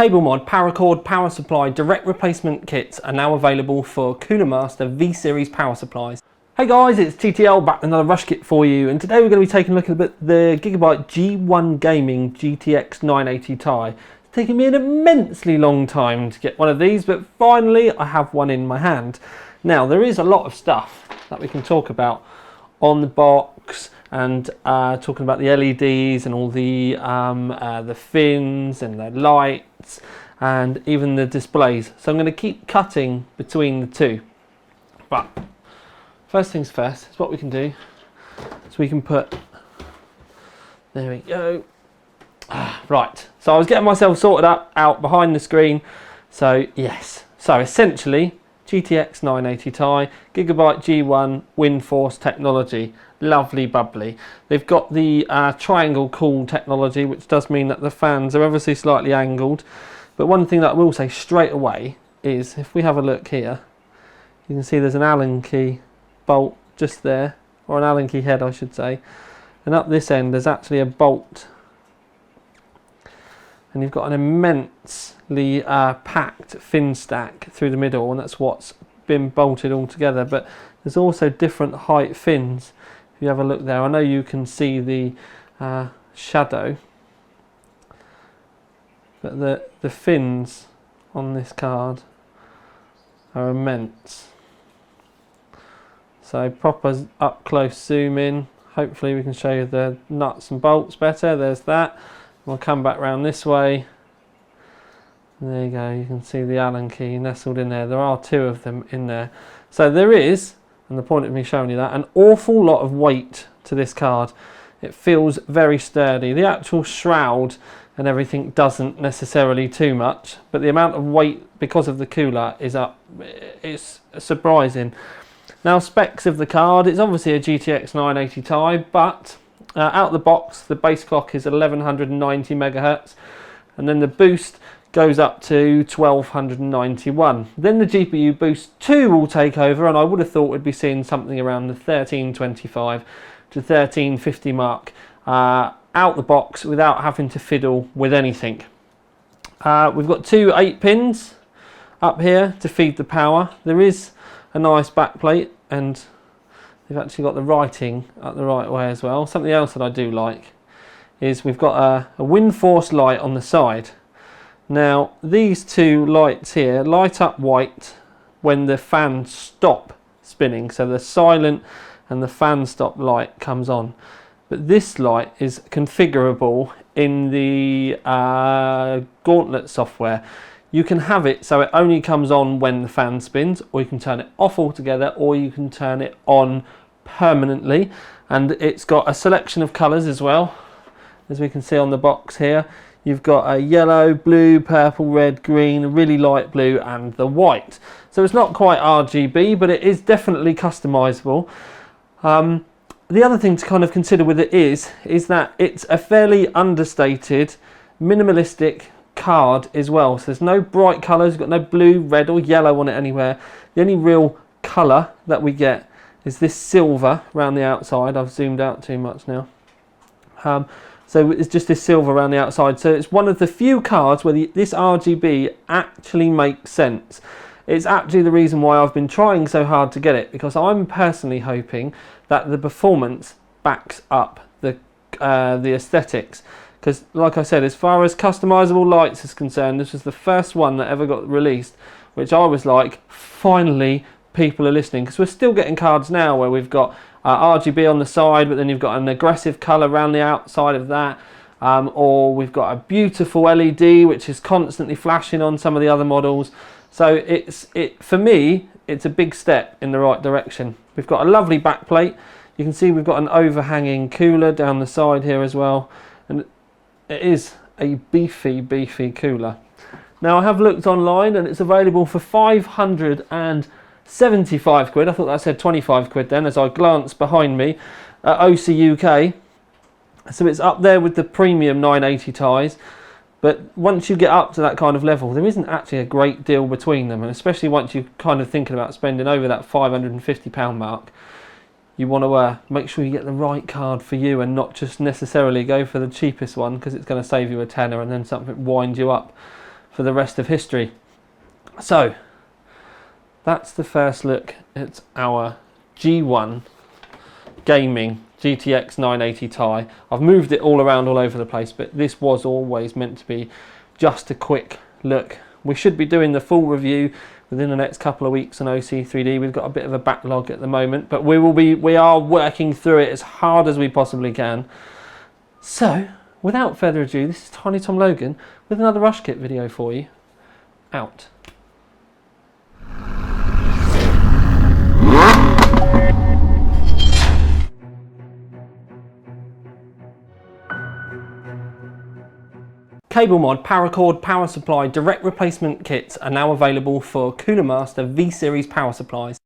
cable mod, paracord, power supply, direct replacement kits are now available for Cooler Master V-Series power supplies. Hey guys, it's TTL back with another rush kit for you, and today we're going to be taking a look at the Gigabyte G1 Gaming GTX980 Ti. It's taken me an immensely long time to get one of these, but finally I have one in my hand. Now there is a lot of stuff that we can talk about on the box, and talking about the LEDs and all the fins and the lights and even the displays. So I'm going to keep cutting between the two. But first things first is what we can do. So we can put, there we go. Right, so I was getting myself sorted out behind the screen. So yes, so essentially GTX980 Ti, Gigabyte G1 Windforce technology. Lovely bubbly. They've got the triangle cool technology, which does mean that the fans are obviously slightly angled. But one thing that I will say straight away is, if we have a look here, you can see there's an Allen key bolt just there, or an Allen key head I should say, and up this end there's actually a bolt, and you've got an immensely packed fin stack through the middle, and that's what's been bolted all together. But there's also different height fins. If you have a look there, I know you can see the shadow, but the fins on this card are immense. So proper up close zoom in. Hopefully we can show you the nuts and bolts better. There's that. We'll come back round this way. There you go, you can see the Allen key nestled in there. There are two of them in there. So there is, and the point of me showing you that, an awful lot of weight to this card. It feels very sturdy. The actual shroud and everything doesn't necessarily too much, but the amount of weight because of the cooler is up. It's surprising. Now, specs of the card, it's obviously a GTX 980 Ti, but out the box the base clock is 1190 megahertz, and then the boost goes up to 1291. Then the GPU boost 2 will take over, and I would have thought we'd be seeing something around the 1325 to 1350 mark out the box without having to fiddle with anything. We've got two 8 pins up here to feed the power. There is a nice backplate, and they've actually got the writing up the right way as well. Something else that I do like is we've got a Windforce light on the side. Now these two lights here light up white when the fans stop spinning, so the silent and the fan stop light comes on. But this light is configurable in the Gauntlet software. You can have it so it only comes on when the fan spins, or you can turn it off altogether, or you can turn it on permanently. And it's got a selection of colours as well, as we can see on the box here. You've got a yellow, blue, purple, red, green, really light blue, and the white. So it's not quite RGB, but it is definitely customizable. The other thing to kind of consider with it is that it's a fairly understated, minimalistic card as well. So there's no bright colours, you've got no blue, red or yellow on it anywhere. The only real colour that we get is this silver around the outside. I've zoomed out too much now. So it's just this silver around the outside. So it's one of the few cards where this RGB actually makes sense. It's actually the reason why I've been trying so hard to get it, because I'm personally hoping that the performance backs up the aesthetics. Because like I said, as far as customizable lights is concerned, this was the first one that ever got released, which I was like, finally people are listening. Because we're still getting cards now where we've got RGB on the side, but then you've got an aggressive colour around the outside of that, or we've got a beautiful LED which is constantly flashing on some of the other models. So for me, it's a big step in the right direction. We've got a lovely backplate. You can see we've got an overhanging cooler down the side here as well, and it is a beefy cooler. Now I have looked online and it's available for 575 quid. I thought that said 25 quid then as I glanced behind me at OC UK. So it's up there with the premium 980 Tis. But once you get up to that kind of level, there isn't actually a great deal between them. And especially once you're kind of thinking about spending over that £550 mark, you want to make sure you get the right card for you and not just necessarily go for the cheapest one, because it's going to save you a tenner and then something wind you up for for the rest of history. So that's the first look at our G1 gaming GTX 980 Ti. I've moved it all around all over the place, but this was always meant to be just a quick look. We should be doing the full review within the next couple of weeks on OC3D. We've got a bit of a backlog at the moment, but we are working through it as hard as we possibly can. So without further ado, this is Tiny Tom Logan with another Rush Kit video for you. Out. Cable mod, paracord, power supply, direct replacement kits are now available for Cooler Master V-Series power supplies.